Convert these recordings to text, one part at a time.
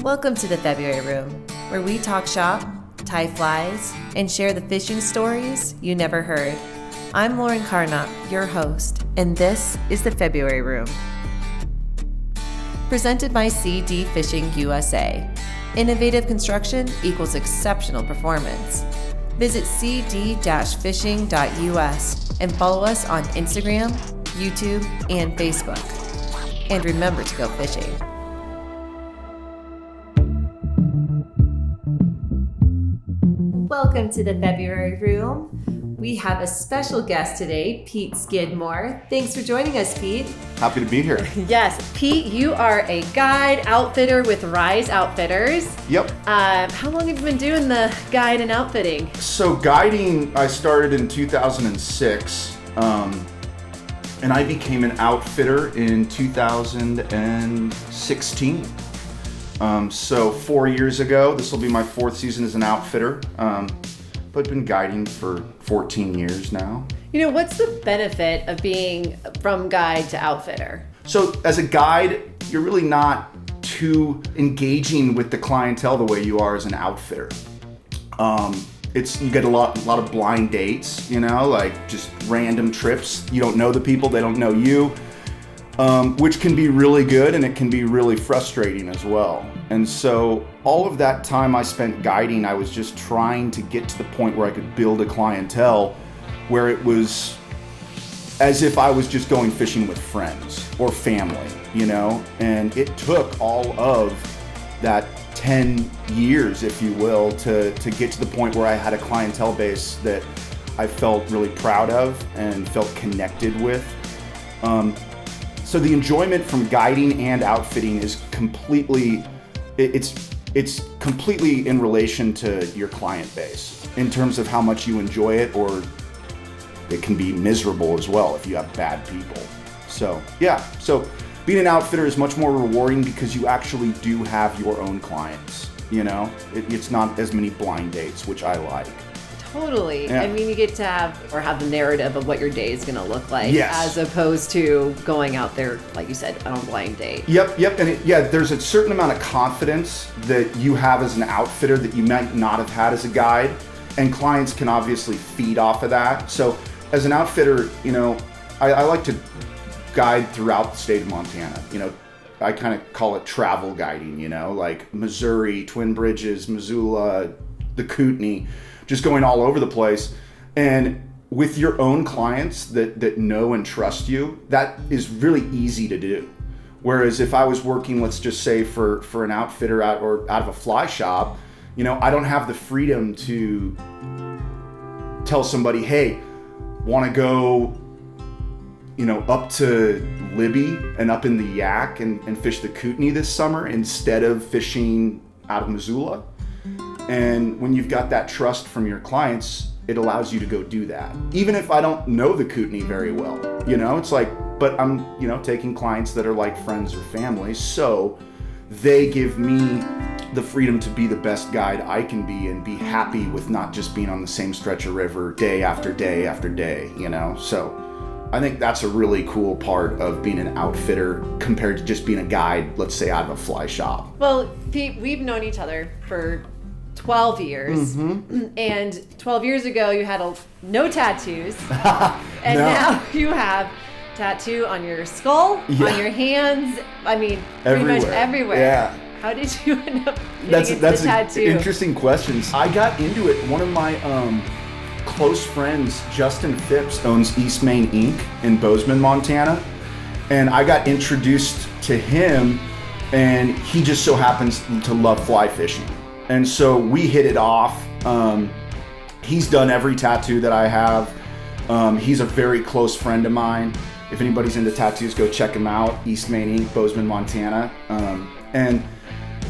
Welcome to the February Room, where we talk shop, tie flies, and share the fishing stories you never heard. I'm Lauren Carnop, your host, and this is the February Room. Presented by CD Fishing USA. Innovative construction equals exceptional performance. Visit cd-fishing.us and follow us on Instagram, YouTube, and Facebook. And remember to go fishing. Welcome to the February Room. We have a special guest today, Pete Skidmore. Thanks for joining us, Pete. Happy to be here. Yes, Pete, you are a guide outfitter with Rise Outfitters. Yep. How long have you been doing the guide and outfitting? So guiding, I started in 2006, and I became an outfitter in 2016. So 4 years ago, this will be my fourth season as an outfitter. But I've been guiding for 14 years now. You know, what's the benefit of being from guide to outfitter? So as a guide, you're really not too engaging with the clientele the way you are as an outfitter. You get a lot of blind dates, you know, like just random trips. You don't know the people, they don't know you, which can be really good and it can be really frustrating as well. And so all of that time I spent guiding, I was just trying to get to the point where I could build a clientele where it was as if I was just going fishing with friends or family, you know? And it took all of that 10 years, if you will, to get to the point where I had a clientele base that I felt really proud of and felt connected with. So the enjoyment from guiding and outfitting is completely, it's completely in relation to your client base in terms of how much you enjoy it, or it can be miserable as well if you have bad people. So yeah, so being an outfitter is much more rewarding because you actually do have your own clients, you know? It's not as many blind dates, which I like. Totally. Yeah. I mean, you get to have the narrative of what your day is going to look like, yes, as opposed to going out there, like you said, on a blind date. Yep. And there's a certain amount of confidence that you have as an outfitter that you might not have had as a guide, and clients can obviously feed off of that. So as an outfitter, you know, I like to guide throughout the state of Montana. You know, I kind of call it travel guiding, you know, like Missouri, Twin Bridges, Missoula, the Kootenai, just going all over the place. And with your own clients that know and trust you, that is really easy to do. Whereas if I was working, let's just say for an outfitter out of a fly shop, you know, I don't have the freedom to tell somebody, hey, want to go, you know, up to Libby and up in the Yak and fish the Kootenai this summer instead of fishing out of Missoula. And when you've got that trust from your clients, it allows you to go do that. Even if I don't know the Kootenai very well, you know, it's like, but I'm, you know, taking clients that are like friends or family, so they give me the freedom to be the best guide I can be and be happy with not just being on the same stretch of river day after day after day, you know? So I think that's a really cool part of being an outfitter compared to just being a guide, let's say out of a fly shop. Well, Pete, we've known each other for 12 years. Mm-hmm. And 12 years ago, you had no tattoos. And no. Now you have tattoo on your skull, yeah, on your hands. I mean, pretty much everywhere. Yeah. How did you end up getting into the tattoo? Interesting questions. I got into it. One of my close friends, Justin Phipps, owns East Main Inc. in Bozeman, Montana. And I got introduced to him, and he just so happens to love fly fishing. And so we hit it off. He's done every tattoo that I have. He's a very close friend of mine. If anybody's into tattoos, go check him out. East Main Inc., Bozeman, Montana. And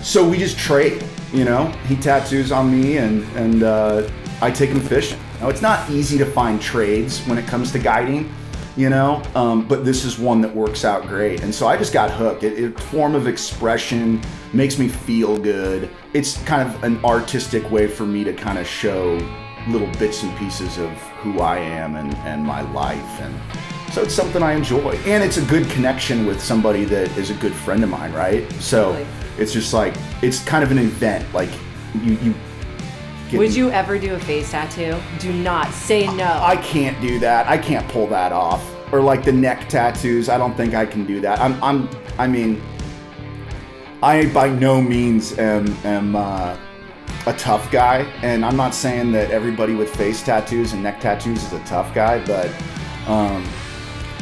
so we just trade, you know. He tattoos on me and I take him fishing. Now, it's not easy to find trades when it comes to guiding, you know, but this is one that works out great. And so I just got hooked. It form of expression makes me feel good. It's kind of an artistic way for me to kind of show little bits and pieces of who I am and my life. And So it's something I enjoy. And it's a good connection with somebody that is a good friend of mine, right? So Totally. it's just like, it's kind of an event. Like you Would you ever do a face tattoo? Do not say no. I can't do that. I can't pull that off. Or like the neck tattoos. I don't think I can do that. I mean, I by no means am a tough guy, and I'm not saying that everybody with face tattoos and neck tattoos is a tough guy, but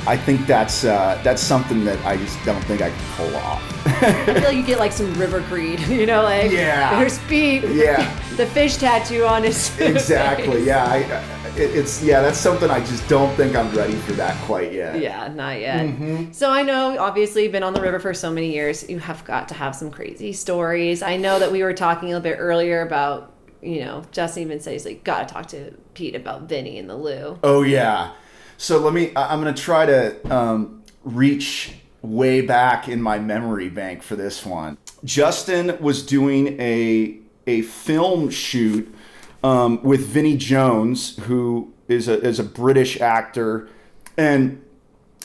I think that's something that I just don't think I can pull off. I feel like you get like some river greed, you know, like there's Pete, the fish tattoo on his exactly. face. Yeah, that's something I just don't think I'm ready for that quite yet. Yeah, not yet. So I know, obviously, you've been on the river for so many years. You have got to have some crazy stories. I know that we were talking a little bit earlier about, you know, Justin even said he's like, gotta talk to Pete about Vinnie and the Lou. Oh yeah. So I'm gonna try to reach way back in my memory bank for this one. Justin was doing a film shoot with Vinnie Jones, who is a British actor, and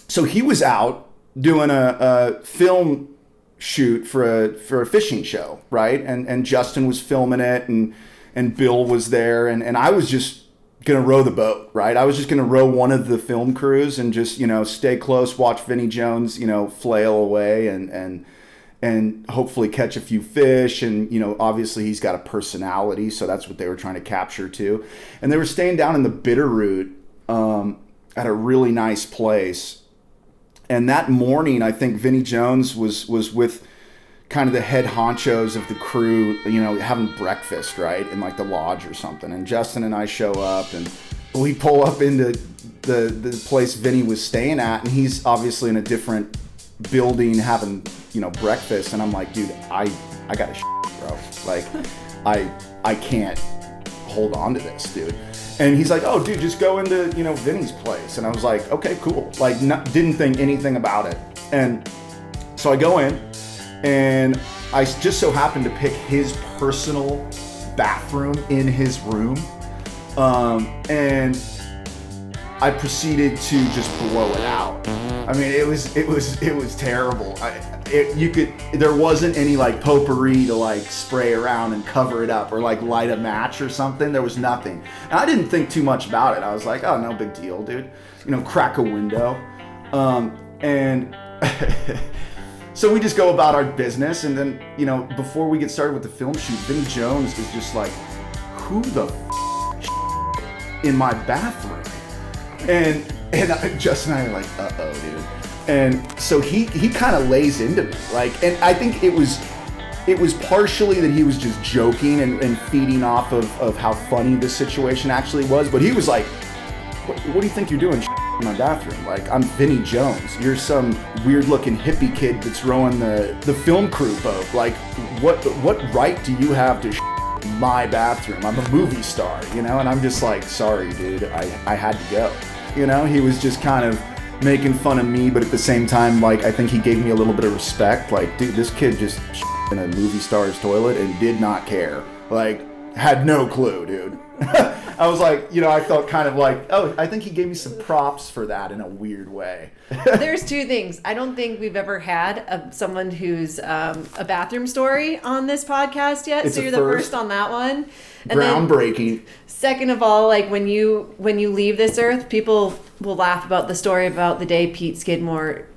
so he was out doing a film shoot for a fishing show, right? And Justin was filming it, and Bill was there, and I was just gonna row the boat, right? I was just gonna row one of the film crews and just, you know, stay close, watch Vinnie Jones, you know, flail away and hopefully catch a few fish. And, you know, obviously he's got a personality, so that's what they were trying to capture too. And they were staying down in the Bitterroot at a really nice place. And that morning, I think Vinnie Jones was with kind of the head honchos of the crew, you know, having breakfast, right, in like the lodge or something. And Justin and I show up, and we pull up into the place Vinnie was staying at, and he's obviously in a different building having, you know, breakfast. And I'm like, dude, I gotta bro. Like, I can't hold on to this, dude. And he's like, oh, dude, just go into, you know, Vinnie's place. And I was like, okay, cool. Like, didn't think anything about it. And so I go in, and I just so happened to pick his personal bathroom in his room. And I proceeded to just blow it out. I mean, it was terrible. There wasn't any like potpourri to like spray around and cover it up or like light a match or something. There was nothing. And I didn't think too much about it. I was like, oh, no big deal, dude. You know, crack a window. And so we just go about our business. And then, you know, before we get started with the film shoot, Vinnie Jones is just like, who the in my bathroom? And Justin and I are like, uh-oh, dude. And so he kind of lays into me, like, and I think it was partially that he was just joking and feeding off of how funny the situation actually was. But he was like, what do you think you're doing in my bathroom? Like, I'm Vinnie Jones. You're some weird-looking hippie kid that's rowing the film crew boat. Like, what right do you have to in my bathroom? I'm a movie star, you know? And I'm just like, sorry, dude, I had to go. You know, he was just kind of making fun of me, but at the same time, like, I think he gave me a little bit of respect. Like, dude, this kid just in a movie star's toilet and did not care. Like, had no clue, dude. I was like, you know, I felt kind of like, oh, I think he gave me some props for that in a weird way. There's two things. I don't think we've ever had someone who's a bathroom story on this podcast yet. So you're the first on that one. And groundbreaking. Then, second of all, like when you leave this earth, people will laugh about the story about the day Pete Skidmore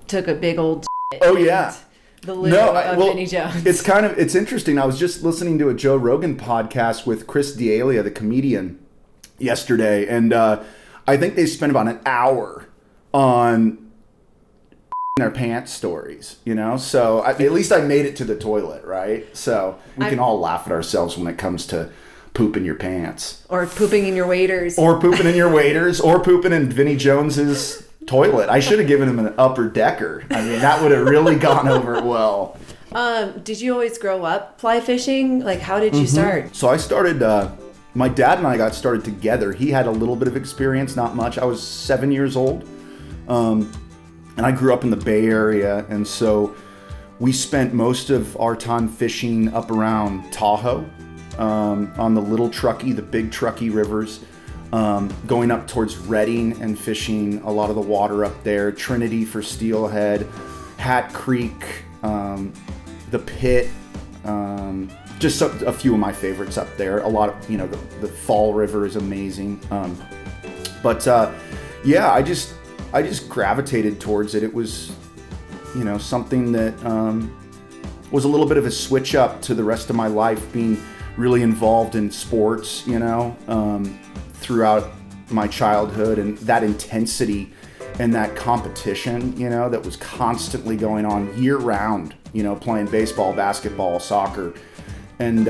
took a big old shit. Oh yeah. The Lou of Vinnie Jones. It's interesting. I was just listening to a Joe Rogan podcast with Chris D'Elia, the comedian, yesterday, and I think they spent about an hour on their pants stories, you know? So at least I made it to the toilet, right? So we can all laugh at ourselves when it comes to pooping your pants. Or pooping in your waders. Or pooping in your waders. Or pooping in Vinnie Jones's toilet. I should have given him an upper decker. I mean, that would have really gone over well. Did you always grow up fly fishing? Like, how did you start? So I started, my dad and I got started together. He had a little bit of experience, not much. I was 7 years old. And I grew up in the Bay Area. And so we spent most of our time fishing up around Tahoe, on the Little Truckee, the Big Truckee rivers. going up towards Reading and fishing a lot of the water up there, Trinity for steelhead, Hat Creek, the Pit, just a few of my favorites up there. A lot of, the Fall River is amazing. Yeah, I just gravitated towards it. It was, something that was a little bit of a switch up to the rest of my life, being really involved in sports, throughout my childhood, and that intensity and that competition, that was constantly going on year round, playing baseball, basketball, soccer. And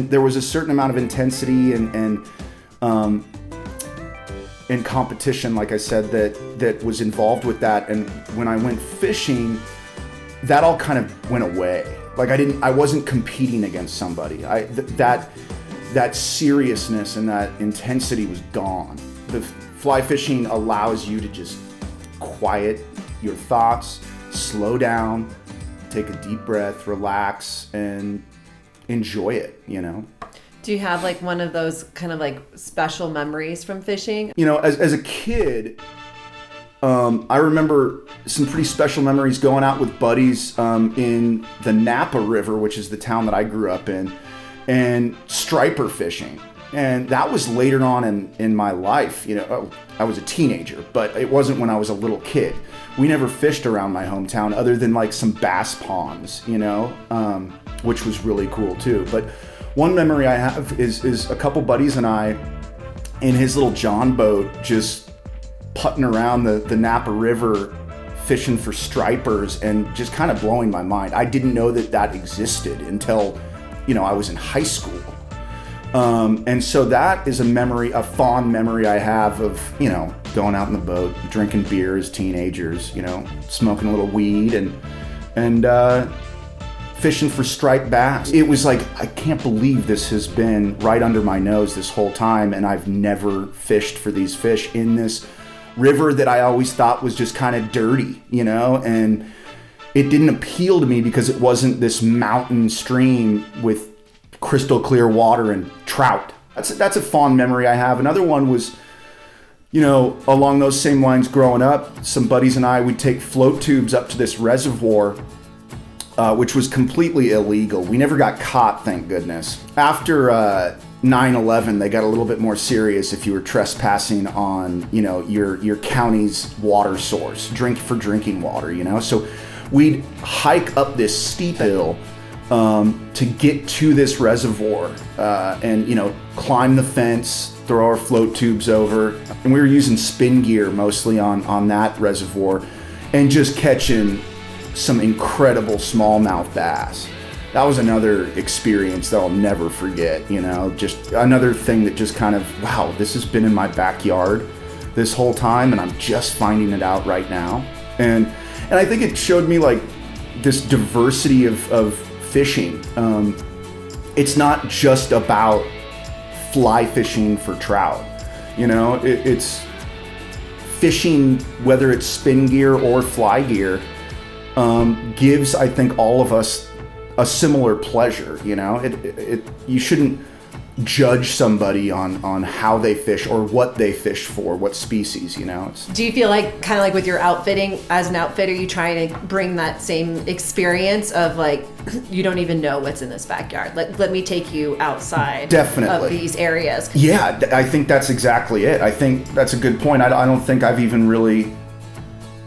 there was a certain amount of intensity and competition, like I said, that was involved with that. And when I went fishing, that all kind of went away. Like I wasn't competing against somebody. That seriousness and that intensity was gone. The fly fishing allows you to just quiet your thoughts, slow down, take a deep breath, relax, and enjoy it, Do you have like one of those kind of like special memories from fishing? As a kid, I remember some pretty special memories going out with buddies in the Napa River, which is the town that I grew up in, and striper fishing. And that was later on in my life. I was a teenager, but it wasn't when I was a little kid. We never fished around my hometown other than like some bass ponds, which was really cool too. But one memory I have is a couple buddies and I in his little John boat just putting around the Napa River fishing for stripers and just kind of blowing my mind. I didn't know that existed until, I was in high school. And so that is a fond memory I have of, going out in the boat, drinking beer as teenagers, smoking a little weed and fishing for striped bass. It was like, I can't believe this has been right under my nose this whole time, and I've never fished for these fish in this river that I always thought was just kind of dirty, and it didn't appeal to me because it wasn't this mountain stream with crystal clear water and trout. That's a fond memory I have. Another one was, along those same lines growing up, some buddies and I would take float tubes up to this reservoir, which was completely illegal. We never got caught, thank goodness. After 9/11, they got a little bit more serious if you were trespassing on, your county's water source, for drinking water, So we'd hike up this steep hill to get to this reservoir and climb the fence, throw our float tubes over, and we were using spin gear mostly on that reservoir and just catching some incredible smallmouth bass. That was another experience that I'll never forget, just another thing that just kind of, wow, this has been in my backyard this whole time and I'm just finding it out right now. And I think it showed me like this diversity of fishing. It's not just about fly fishing for trout. It's fishing, whether it's spin gear or fly gear, gives, I think, all of us a similar pleasure. You shouldn't judge somebody on how they fish or what they fish for, what species, Do you feel like, kind of like with your outfitting, as an outfitter, you try to bring that same experience of like, you don't even know what's in this backyard. Let me take you outside Definitely. Of these areas. Yeah, I think that's exactly it. I think that's a good point. I don't think I've even really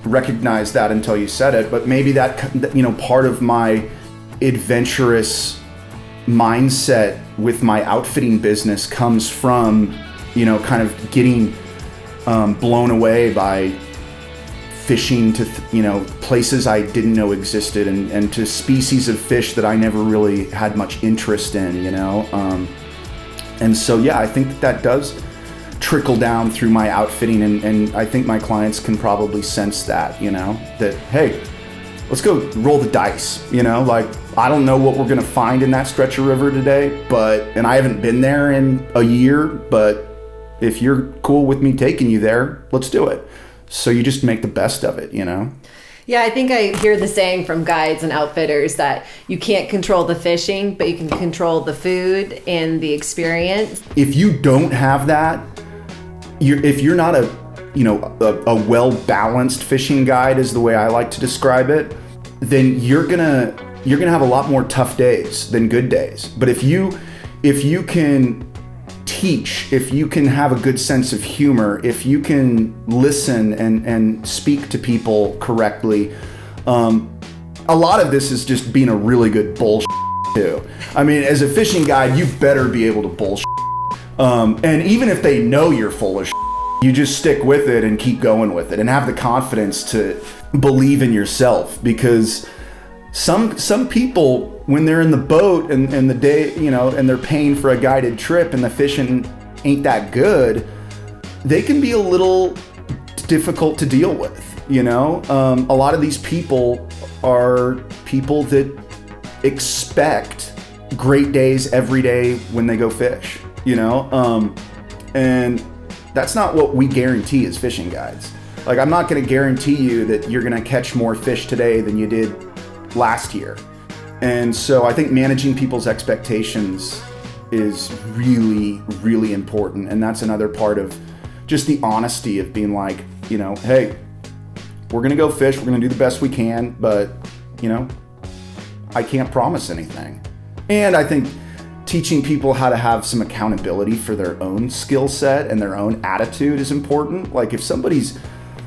recognized that until you said it, but maybe that, part of my adventurous mindset with my outfitting business comes from, kind of getting blown away by fishing to, places I didn't know existed and to species of fish that I never really had much interest in, and so, yeah, I think that does trickle down through my outfitting and I think my clients can probably sense that, that, hey, let's go roll the dice, like, I don't know what we're going to find in that stretch of river today, and I haven't been there in a year, but if you're cool with me taking you there, let's do it. So you just make the best of it, Yeah, I think I hear the saying from guides and outfitters that you can't control the fishing, but you can control the food and the experience. If you don't have that, if you're not a well-balanced fishing guide, is the way I like to describe it, then you're gonna have a lot more tough days than good days. But if you can teach, if you can have a good sense of humor, if you can listen and speak to people correctly, a lot of this is just being a really good bullshit too. I mean, as a fishing guide, you better be able to bullshit. And even if they know you're full of shit, you just stick with it and keep going with it and have the confidence to believe in yourself, because some people, when they're in the boat and the day, and they're paying for a guided trip and the fishing ain't that good, they can be a little difficult to deal with, A lot of these people are people that expect great days every day when they go fish, and that's not what we guarantee as fishing guides. Like, I'm not going to guarantee you that you're going to catch more fish today than you did last year. And so I think managing people's expectations is really, really important. And that's another part of just the honesty of being like, hey, we're going to go fish. We're going to do the best we can, but, I can't promise anything. And I think teaching people how to have some accountability for their own skill set and their own attitude is important. Like, if somebody's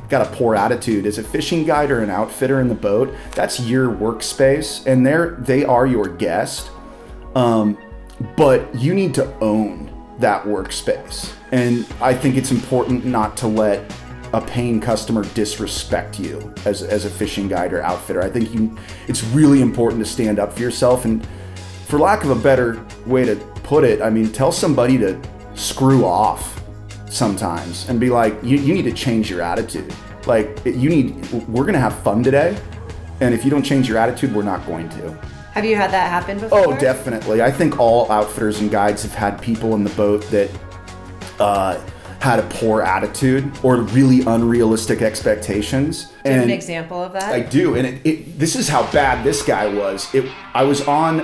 got a poor attitude as a fishing guide or an outfitter in the boat, that's your workspace and they are your guest. But you need to own that workspace. And I think it's important not to let a paying customer disrespect you as a fishing guide or outfitter. I think it's really important to stand up for yourself, and for lack of a better way to put it, I mean, tell somebody to screw off sometimes and be like, you need to change your attitude. Like, we're gonna have fun today, and if you don't change your attitude, we're not going to. Have you had that happen before? Oh, definitely. I think all outfitters and guides have had people in the boat that had a poor attitude or really unrealistic expectations. Do you have an example of that? I do, and this is how bad this guy was. I was on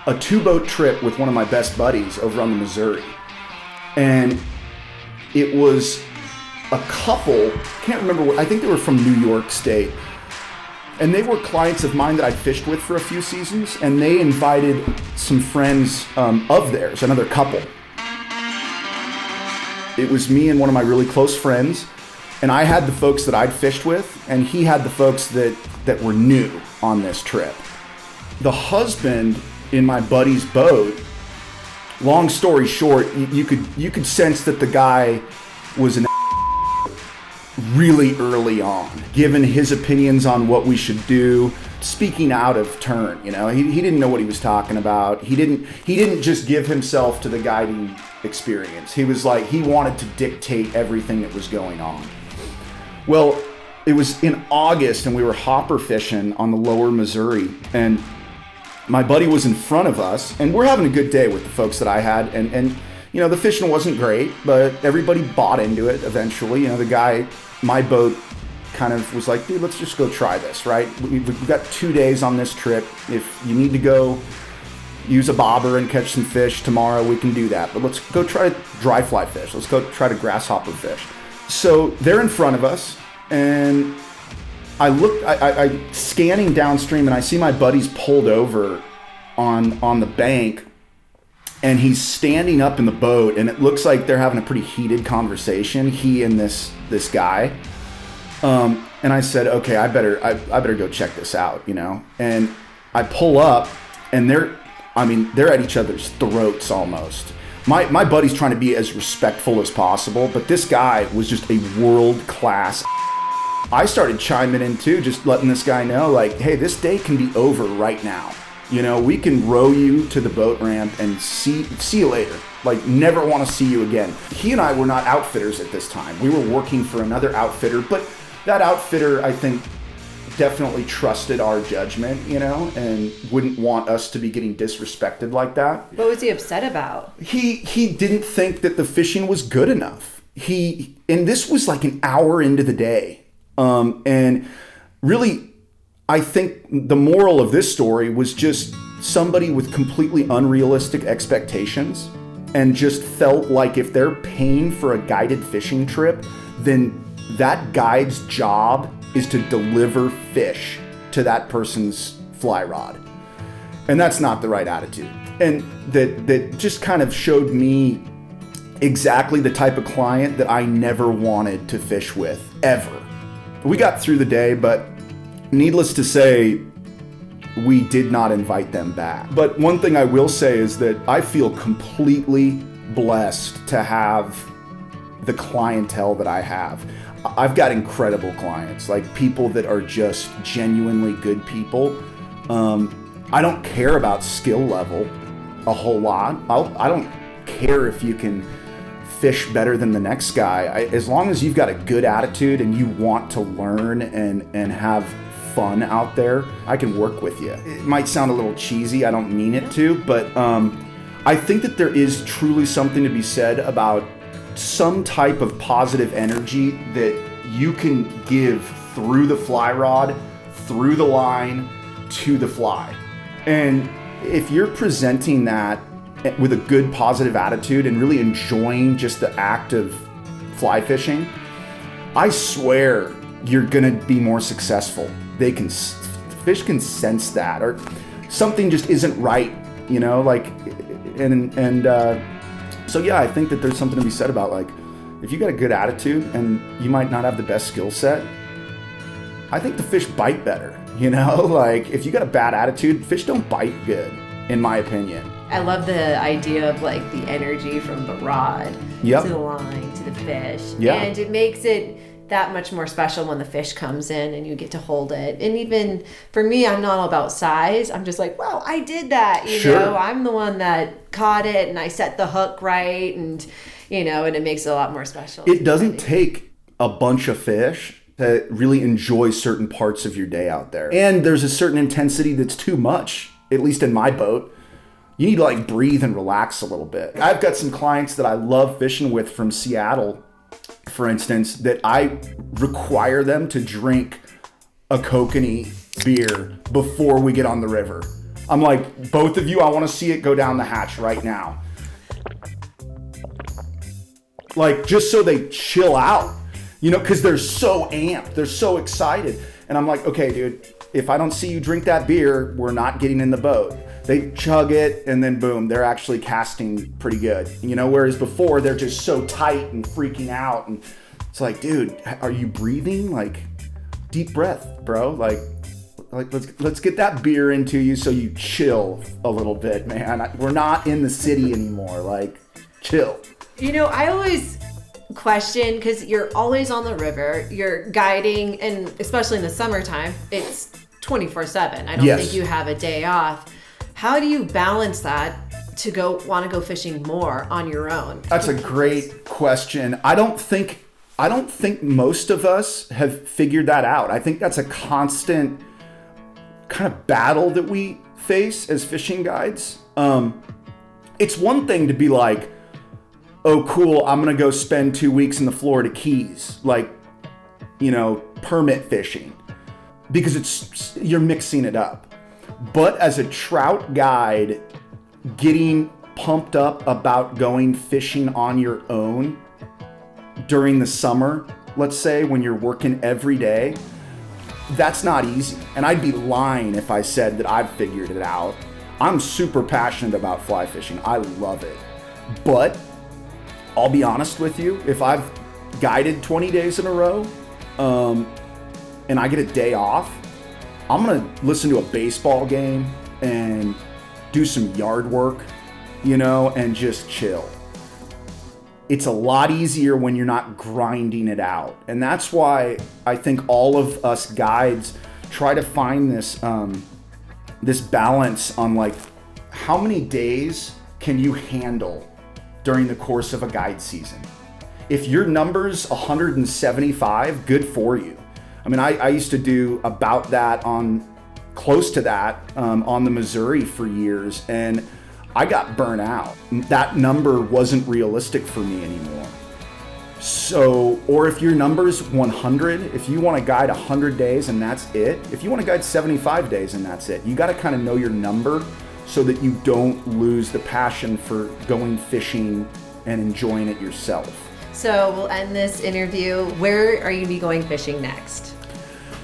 a 2-boat trip with one of my best buddies over on the Missouri, and it was a couple, can't remember, I think they were from New York State, and they were clients of mine that I'd fished with for a few seasons, and they invited some friends of theirs, another couple. It was me and one of my really close friends, and I had the folks that I'd fished with, and he had the folks that were new on this trip. The husband in my buddy's boat, long story short, you could sense that the guy was an really early on, given his opinions on what we should do, speaking out of turn. He didn't know what he was talking about. He didn't just give himself to the guiding experience. He was like, he wanted to dictate everything that was going on. Well, it was in August and we were hopper fishing on the lower Missouri, and my buddy was in front of us, and we're having a good day with the folks that I had, and the fishing wasn't great, but everybody bought into it eventually. The guy, my boat, kind of was like, dude, let's just go try this, right? We've got 2 days on this trip. If you need to go use a bobber and catch some fish tomorrow, we can do that. But let's go try to dry fly fish. Let's go try to grasshopper fish. So they're in front of us, and I scanning downstream, and I see my buddy's pulled over on the bank, and he's standing up in the boat, and it looks like they're having a pretty heated conversation, he and this guy. And I said, okay, I better go check this out, And I pull up, and they're at each other's throats almost. My buddy's trying to be as respectful as possible, but this guy was just a world-class. I started chiming in too, just letting this guy know, like, hey, this day can be over right now. We can row you to the boat ramp and see you later. Like, never want to see you again. He and I were not outfitters at this time. We were working for another outfitter, but that outfitter, I think, definitely trusted our judgment, and wouldn't want us to be getting disrespected like that. What was he upset about? He didn't think that the fishing was good enough. And this was like an hour into the day. And really, I think the moral of this story was just somebody with completely unrealistic expectations and just felt like if they're paying for a guided fishing trip, then that guide's job is to deliver fish to that person's fly rod. And that's not the right attitude. And that just kind of showed me exactly the type of client that I never wanted to fish with, ever. We got through the day, but needless to say, we did not invite them back. But one thing I will say is that I feel completely blessed to have the clientele that I have. I've got incredible clients, like people that are just genuinely good people. I don't care about skill level a whole lot. I don't care if you can fish better than the next guy. As long as you've got a good attitude and you want to learn and have fun out there, I can work with you. It might sound a little cheesy, I don't mean it to, but I think that there is truly something to be said about some type of positive energy that you can give through the fly rod, through the line, to the fly. And if you're presenting that with a good positive attitude and really enjoying just the act of fly fishing, I swear you're gonna be more successful. Fish can sense that, or something just isn't right, you know, like, so yeah, I think that there's something to be said about, like, if you got a good attitude and you might not have the best skill set, I think the fish bite better, you know? Like, if you got a bad attitude, fish don't bite good, in my opinion. I love the idea of like the energy from the rod to the line to the fish. Yeah. And it makes it that much more special when the fish comes in and you get to hold it. And even for me, I'm not all about size. I'm just like, well, I did that, you know? I'm the one that caught it and I set the hook right, and you know, and it makes it a lot more special. It doesn't take a bunch of fish to really enjoy certain parts of your day out there. And there's a certain intensity that's too much, at least in my boat. You need to like breathe and relax a little bit. I've got some clients that I love fishing with from Seattle, for instance, that I require them to drink a kokanee beer before we get on the river. I'm like, both of you, I want to see it go down the hatch right now. Like, just so they chill out, you know, because they're so amped, they're so excited. And I'm like, okay, dude, if I don't see you drink that beer, we're not getting in the boat. They chug it and then boom, they're actually casting pretty good. You know, whereas before they're just so tight and freaking out. And it's like, dude, are you breathing? Like, deep breath, bro. Like let's get that beer into you so you chill a little bit, man. We're not in the city anymore. Like, chill. You know, I always question, because you're always on the river, you're guiding, and especially in the summertime, it's 24/7. I don't think you have a day off. How do you balance that to want to go fishing more on your own? That's a great question. I don't think most of us have figured that out. I think that's a constant kind of battle that we face as fishing guides. It's one thing to be like, oh, cool, I'm going to go spend 2 weeks in the Florida Keys, like, you know, permit fishing, because you're mixing it up. But as a trout guide, getting pumped up about going fishing on your own during the summer, let's say, when you're working every day, that's not easy. And I'd be lying if I said that I've figured it out. I'm super passionate about fly fishing. I love it. But I'll be honest with you, if I've guided 20 days in a row and I get a day off, I'm gonna listen to a baseball game and do some yard work, you know, and just chill. It's a lot easier when you're not grinding it out. And that's why I think all of us guides try to find this this balance on, like, how many days can you handle during the course of a guide season. If your number's 175, good for you. I mean, I used to do about that close to that on the Missouri for years, and I got burnt out. That number wasn't realistic for me anymore. So, or if your number's 100, if you want to guide 100 days and that's it, if you want to guide 75 days and that's it, you got to kind of know your number so that you don't lose the passion for going fishing and enjoying it yourself. So we'll end this interview. Where are you going to be going fishing next?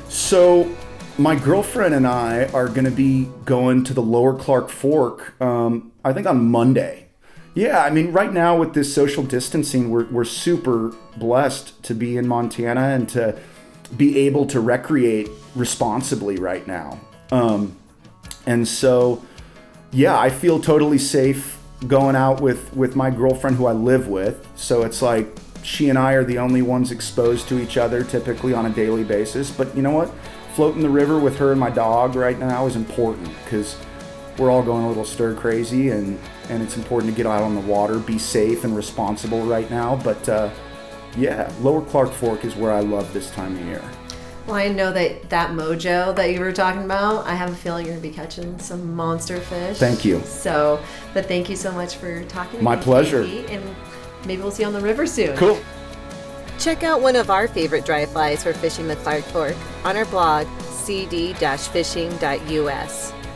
So my girlfriend and I are going to be going to the Lower Clark Fork, I think on Monday. Yeah, I mean, right now with this social distancing, we're super blessed to be in Montana and to be able to recreate responsibly right now. And so, yeah, I feel totally safe going out with my girlfriend who I live with. So it's like she and I are the only ones exposed to each other typically on a daily basis. But you know what? Floating the river with her and my dog right now is important because we're all going a little stir crazy and it's important to get out on the water, be safe and responsible right now. But yeah, Lower Clark Fork is where I love this time of year. Well, I know that mojo that you were talking about, I have a feeling you're going to be catching some monster fish. Thank you. So, but thank you so much for talking to me. My pleasure. Katie, and maybe we'll see you on the river soon. Cool. Check out one of our favorite dry flies for fishing the Clark Fork on our blog, cd-fishing.us.